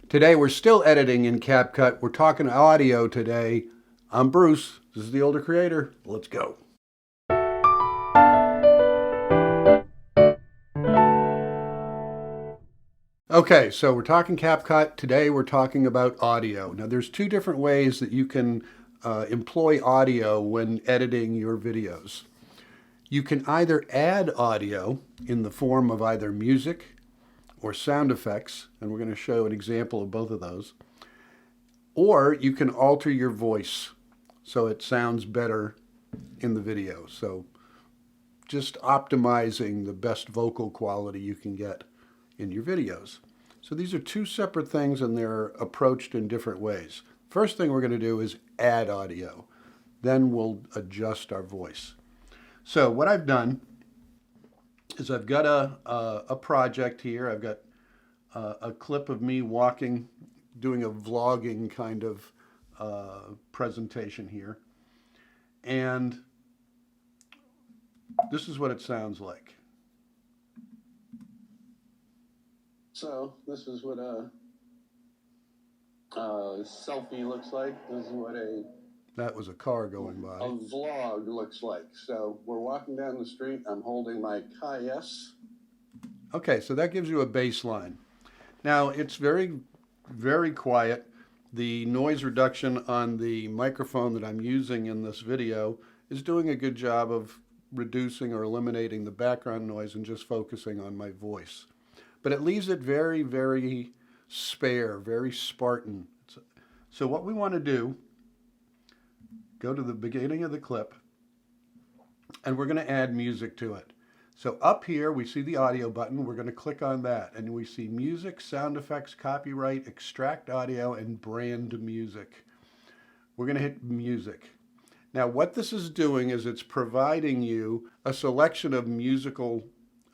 Today we're still editing in CapCut. We're talking audio today. I'm Bruce. This is the Older Creator. Let's go. Okay, so we're talking CapCut. Today we're talking about audio. Now there's two different ways that you can employ audio when editing your videos. You can either add audio in the form of either music or sound effects, and we're going to show an example of both of those. Or you can alter your voice so it sounds better in the video. So just optimizing the best vocal quality you can get in your videos. So these are two separate things and they're approached in different ways. First thing we're going to do is add audio. Then we'll adjust our voice. So what I've done is I've got a project here. I've got a clip of me walking, doing a vlogging kind of presentation here. And this is what it sounds like. So this is what a selfie looks like. This is what that was a car going by. A vlog looks like. So we're walking down the street. I'm holding my KS. Okay, so that gives you a baseline. Now it's very, very quiet. The noise reduction on the microphone that I'm using in this video is doing a good job of reducing or eliminating the background noise and just focusing on my voice. But it leaves it very, very spare, very Spartan. So what we want to do, go to the beginning of the clip, and we're going to add music to it. So up here, we see the audio button. We're going to click on that, and we see music, sound effects, copyright, extract audio, and brand music. We're going to hit music. Now, what this is doing is it's providing you a selection of musical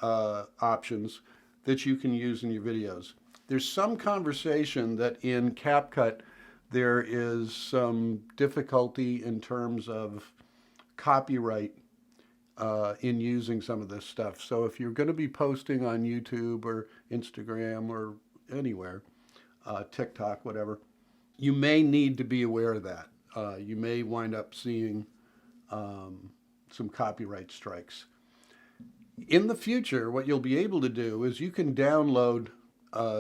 options that you can use in your videos. There's some conversation that in CapCut there is some difficulty in terms of copyright in using some of this stuff. So if you're going to be posting on YouTube or Instagram or anywhere, TikTok, whatever, you may need to be aware of that. You may wind up seeing some copyright strikes. In the future, what you'll be able to do is you can download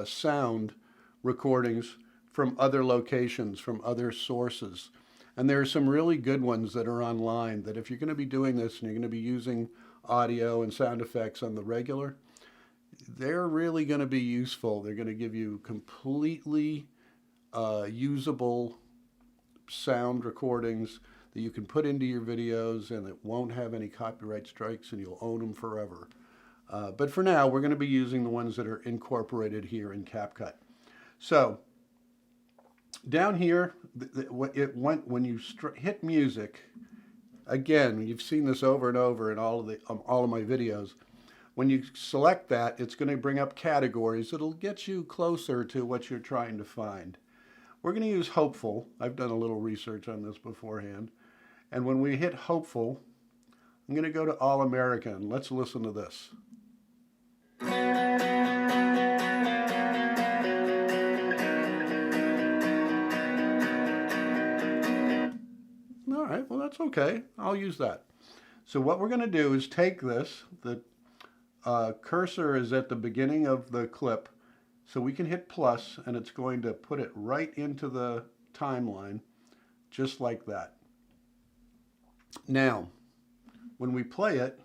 sound recordings from other locations, from other sources. And there are some really good ones that are online that if you're going to be doing this and you're going to be using audio and sound effects on the regular, they're really going to be useful. They're going to give you completely usable sound recordings that you can put into your videos and it won't have any copyright strikes and you'll own them forever. But for now, we're going to be using the ones that are incorporated here in CapCut. So down here, when you hit music, again, you've seen this over and over in all of my videos. When you select that, it's going to bring up categories that'll get you closer to what you're trying to find. We're going to use hopeful. I've done a little research on this beforehand. And when we hit hopeful, I'm going to go to All American. Let's listen to this. All right, well, that's okay. I'll use that. So what we're going to do is take this. The cursor is at the beginning of the clip. So we can hit plus, and it's going to put it right into the timeline, just like that. Now, when we play it,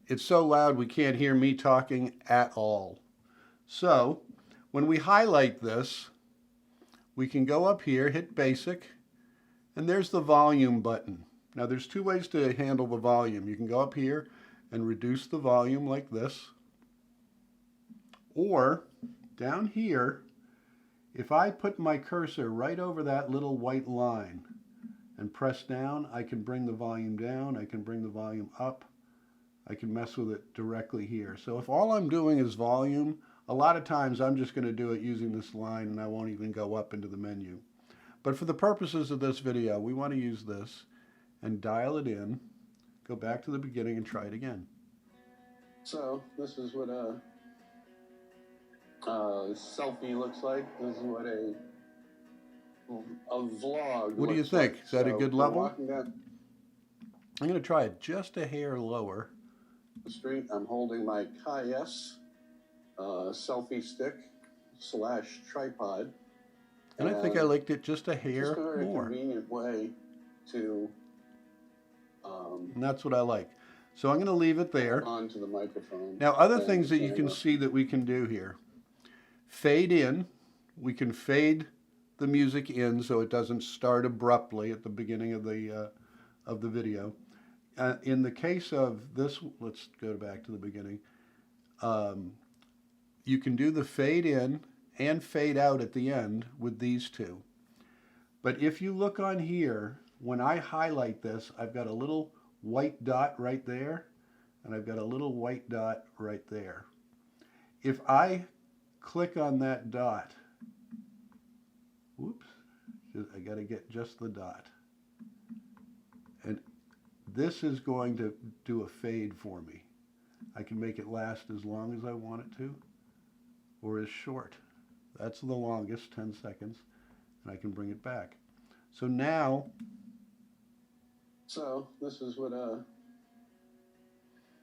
it's so loud we can't hear me talking at all. So, when we highlight this, we can go up here, hit basic, and there's the volume button. Now there's two ways to handle the volume. You can go up here and reduce the volume like this. Or down here, if I put my cursor right over that little white line and press down, I can bring the volume down, I can bring the volume up, I can mess with it directly here. So if all I'm doing is volume, a lot of times I'm just going to do it using this line and I won't even go up into the menu. But for the purposes of this video, we want to use this and dial it in, go back to the beginning and try it again. So this is what a selfie looks like. This is what a vlog. What do you think? Is that a good level? I'm going to try it just a hair lower. The street. I'm holding my KS selfie stick / tripod. And I think I liked it just a hair just a very more. Convenient way to. And that's what I like. So I'm going to leave it there. Onto the microphone. Now, other things that you can see that we can do here. Fade in. We can fade the music in so it doesn't start abruptly at the beginning of the video. In the case of this, let's go back to the beginning. You can do the fade in and fade out at the end with these two. But if you look on here, when I highlight this, I've got a little white dot right there, and I've got a little white dot right there. If I click on that dot, whoops, I got to get just the dot. And this is going to do a fade for me. I can make it last as long as I want it to, or as short. That's the longest, 10 seconds, and I can bring it back. So now, this is what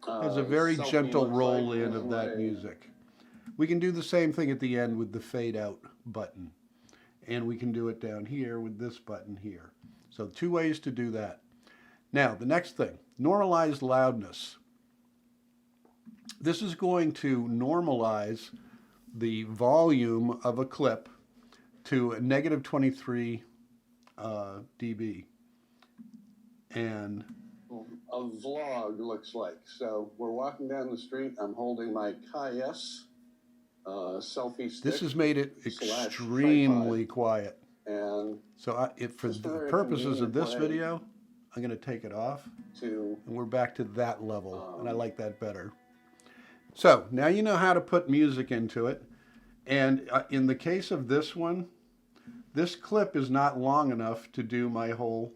there's a very gentle roll in of that music. We can do the same thing at the end with the fade out button. And we can do it down here with this button here. So 2 ways to do that. Now, the next thing, normalize loudness. This is going to normalize the volume of a clip to a negative 23 dB. And a vlog looks like. So we're walking down the street. I'm holding my KS selfie stick. This has made it extremely quiet. And so for the purposes of this video, I'm going to take it off. And we're back to that level. And I like that better. So now you know how to put music into it. And in the case of this one, this clip is not long enough to do my whole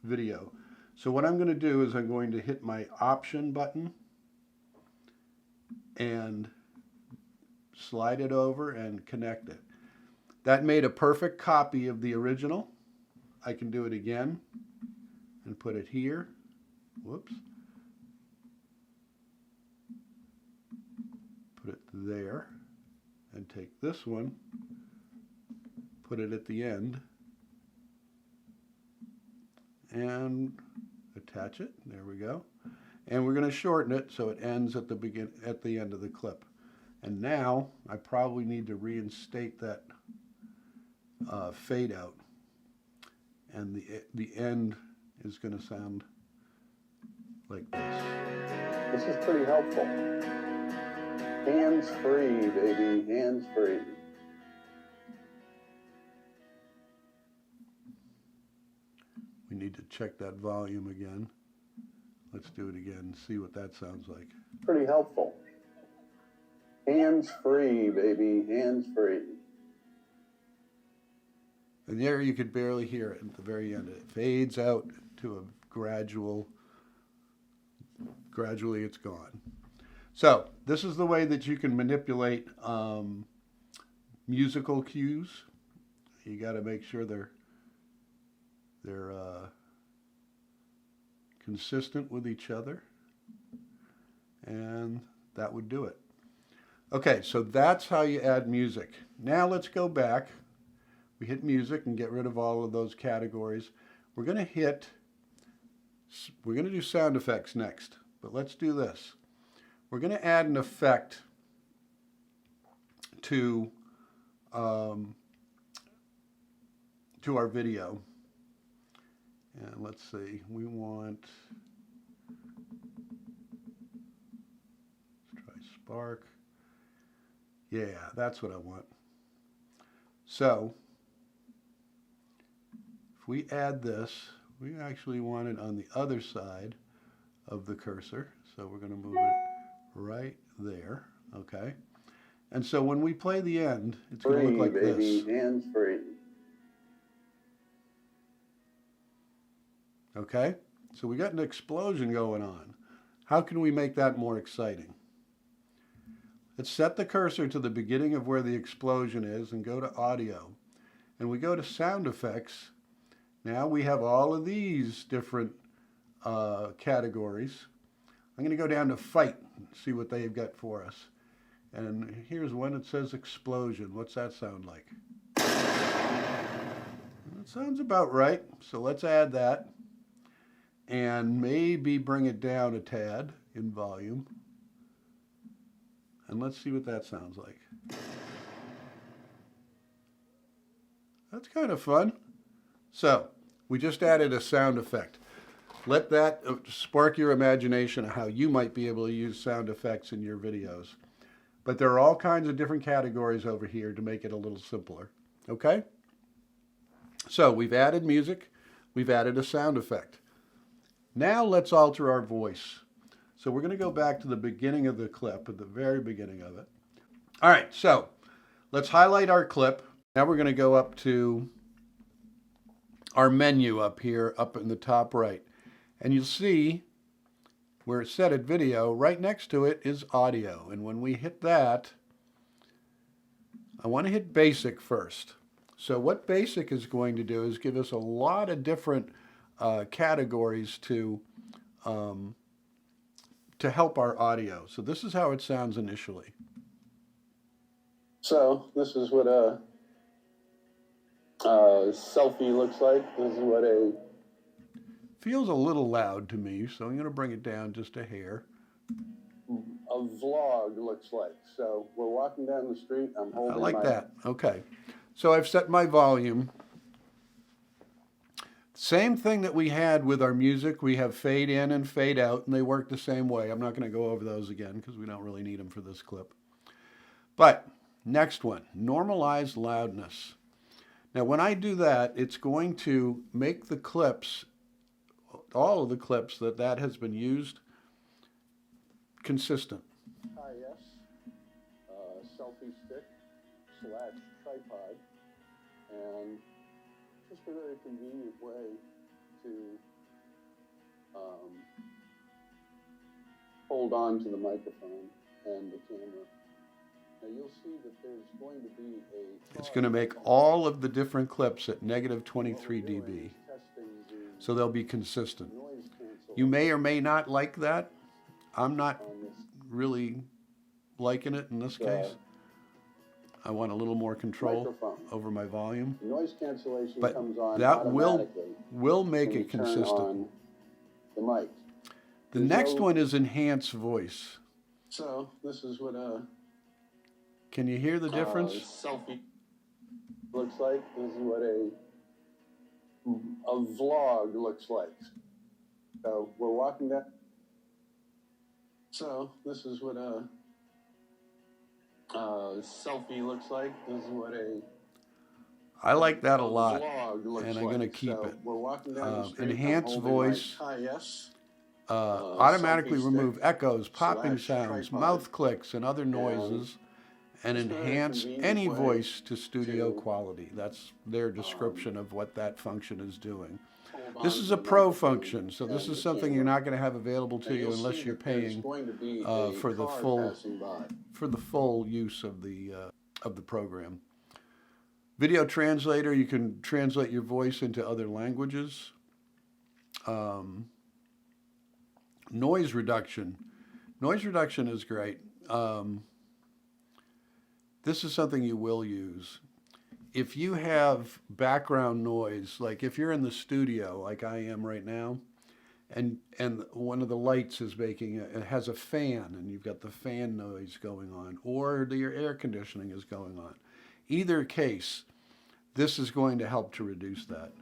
video. So what I'm going to do is I'm going to hit my option button and slide it over and connect it. That made a perfect copy of the original. I can do it again and put it here. Whoops. Put it there and take this one, put it at the end, and attach it. There we go. And we're going to shorten it so it ends at the end of the clip. And now I probably need to reinstate that fade out. And the end is going to sound like this. This is pretty helpful. Hands-free, baby, hands-free. We need to check that volume again. Let's do it again, see what that sounds like. Pretty helpful. Hands-free, baby, hands-free. And there you could barely hear it at the very end. It fades out to a gradually it's gone. So this is the way that you can manipulate musical cues. You got to make sure they're consistent with each other, and that would do it. Okay, so that's how you add music. Now let's go back. We hit music and get rid of all of those categories. We're going to do sound effects next, but let's do this. We're going to add an effect to our video. And let's see, we want, let's try spark. Yeah, that's what I want. So, if we add this, we actually want it on the other side of the cursor. So we're going to move it right there, okay? And so when we play the end, it's going to look like this. Hands free. Okay, so we got an explosion going on. How can we make that more exciting? Let's set the cursor to the beginning of where the explosion is and go to audio. And we go to sound effects. Now we have all of these different categories. I'm going to go down to fight and see what they've got for us. And here's one that says explosion. What's that sound like? That sounds about right. So let's add that and maybe bring it down a tad in volume. And let's see what that sounds like. That's kind of fun. So we just added a sound effect. Let that spark your imagination of how you might be able to use sound effects in your videos. But there are all kinds of different categories over here to make it a little simpler. Okay? So we've added music. We've added a sound effect. Now let's alter our voice. So we're going to go back to the beginning of the clip, at the very beginning of it. All right, so let's highlight our clip. Now we're going to go up to our menu up here, up in the top right. And you'll see where it's set at video, right next to it is audio. And when we hit that, I want to hit basic first. So what basic is going to do is give us a lot of different categories to help our audio. So this is how it sounds initially. So this is what a selfie looks like. This is what a... Feels a little loud to me, so I'm going to bring it down just a hair. A vlog looks like. So we're walking down the street. I'm holding I like that. Okay. So I've set my volume. Same thing that we had with our music. We have fade in and fade out, and they work the same way. I'm not going to go over those again because we don't really need them for this clip. But next one, normalize loudness. Now when I do that, it's going to make the clips, all of the clips that has been used, consistent. Yes, selfie stick / tripod, and just a very convenient way to hold on to the microphone and the camera. Now you'll see that there's going to be a... It's going to make all of the different clips at -23 dB. So they'll be consistent. You may or may not like that. I'm not really liking it in this case. I want a little more control over my volume. Noise cancellation but comes on that will make it consistent. The mic. The next one is enhance voice. So this is what a... Can you hear the difference? Selfie looks like. This is what a vlog looks like. So we're walking down. So this is what a selfie looks like. This is what a... I like that a lot, and I'm going to keep it. We're walking down the street. Enhance voice. Automatically remove echoes, popping sounds, mouth clicks, and other noises. And enhance any voice to studio quality. That's their description of what that function is doing. This is a pro function, so this is something you're not going to have available to you unless you're paying for the full use of the program. Video translator, you can translate your voice into other languages. Noise reduction. Noise reduction is great. This is something you will use. If you have background noise, like if you're in the studio like I am right now, and one of the lights is making, it has a fan, and you've got the fan noise going on, or your air conditioning is going on. Either case, this is going to help to reduce that.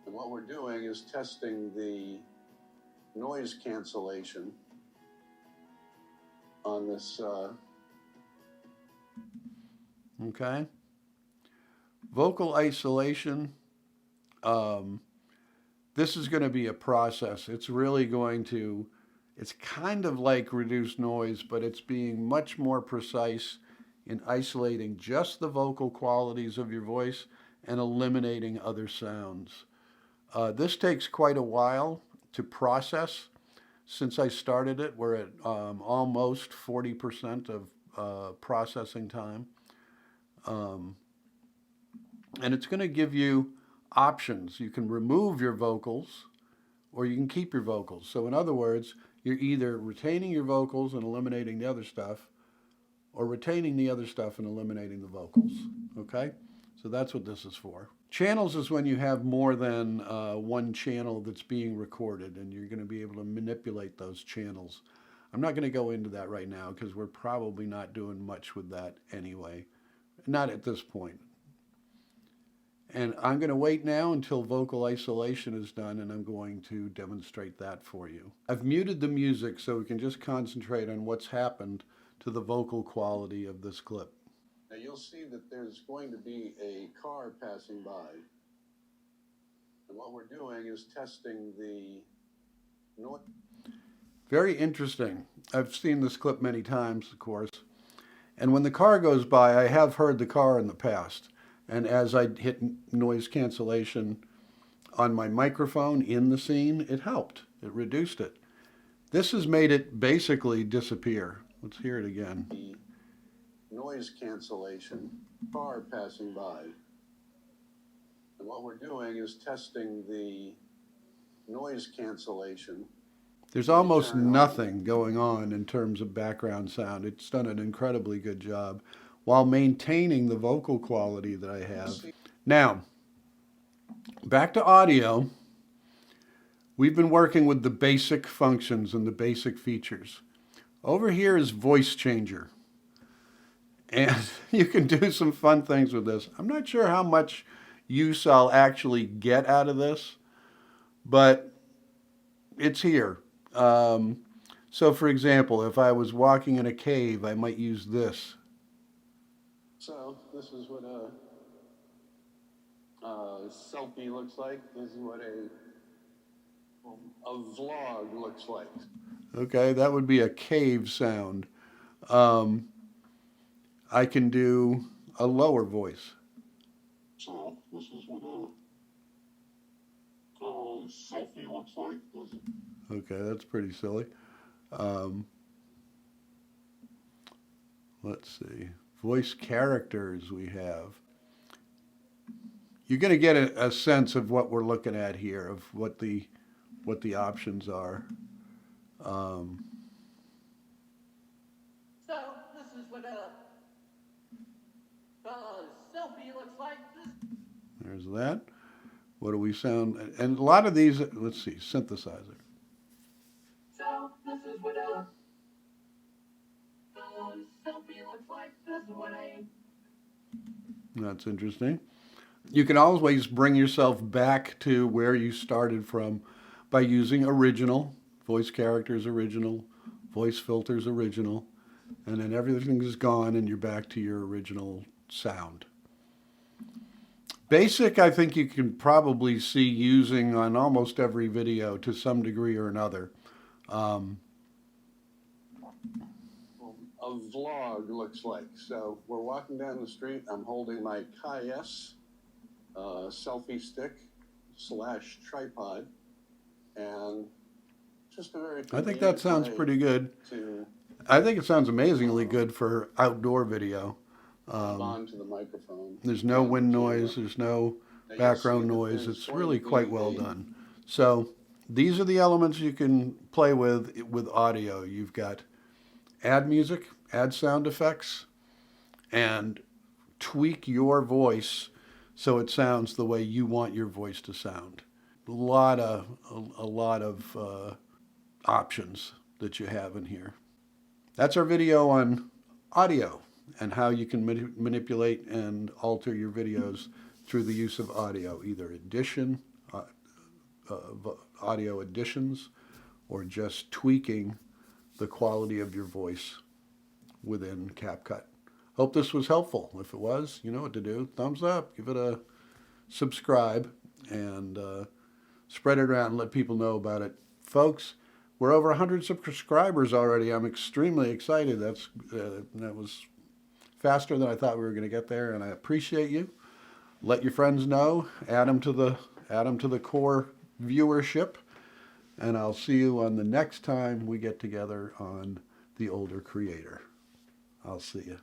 And what we're doing is testing the noise cancellation on this... Okay. Vocal isolation. This is going to be a process. It's really going to, it's kind of like reduced noise, but it's being much more precise in isolating just the vocal qualities of your voice and eliminating other sounds. This takes quite a while to process, Since I started it, we're at almost 40% of processing time. And it's going to give you options. You can remove your vocals or you can keep your vocals. So in other words, you're either retaining your vocals and eliminating the other stuff, or retaining the other stuff and eliminating the vocals. Okay? So that's what this is for. Channels is when you have more than one channel that's being recorded, and you're going to be able to manipulate those channels. I'm not going to go into that right now because we're probably not doing much with that anyway. Not at this point. And I'm going to wait now until vocal isolation is done, and I'm going to demonstrate that for you. I've muted the music so we can just concentrate on what's happened to the vocal quality of this clip. Now you'll see that there's going to be a car passing by. And what we're doing is testing the noise. Very interesting. I've seen this clip many times, of course. And when the car goes by, I have heard the car in the past. And as I hit noise cancellation on my microphone in the scene, it helped. It reduced it. This has made it basically disappear. Let's hear it again. The noise cancellation, car passing by. And what we're doing is testing the noise cancellation. There's almost nothing going on in terms of background sound. It's done an incredibly good job while maintaining the vocal quality that I have. Now, back to audio. We've been working with the basic functions and the basic features. Over here is voice changer. And you can do some fun things with this. I'm not sure how much use I'll actually get out of this, but it's here. So for example, if I was walking in a cave, I might use this. So this is what a selfie looks like. This is what a vlog looks like. Okay, that would be a cave sound. I can do a lower voice. So this is what a selfie looks like. Okay, that's pretty silly. Let's see. Voice characters we have. You're going to get a sense of what we're looking at here, of what the options are. So this is what a selfie looks like. There's that. What do we sound? And a lot of these, let's see, synthesizer. So this is what a selfie looks like. This is what a... That's interesting. You can always bring yourself back to where you started from by using original, voice characters original, voice filters original, and then everything is gone and you're back to your original sound. Basic, I think you can probably see using on almost every video to some degree or another. A vlog looks like. So we're walking down the street. I'm holding my KS selfie stick / tripod, and just a very. I think that sounds pretty good. I think it sounds amazingly good for outdoor video. Onto the microphone. There's no wind noise. There's no background noise. It's really quite well done. So these are the elements you can play with audio. You've got add music, add sound effects, and tweak your voice so it sounds the way you want your voice to sound. A lot of options that you have in here. That's our video on audio and how you can manipulate and alter your videos through the use of audio, either addition, audio additions, or just tweaking the quality of your voice within CapCut. Hope this was helpful. If it was, you know what to do. Thumbs up, give it a subscribe, and spread it around and let people know about it. Folks, we're over 100 subscribers already. I'm extremely excited. That was faster than I thought we were going to get there, and I appreciate you. Let your friends know. Add them to the core viewership. And I'll see you on the next time we get together on The Older Creator. I'll see you.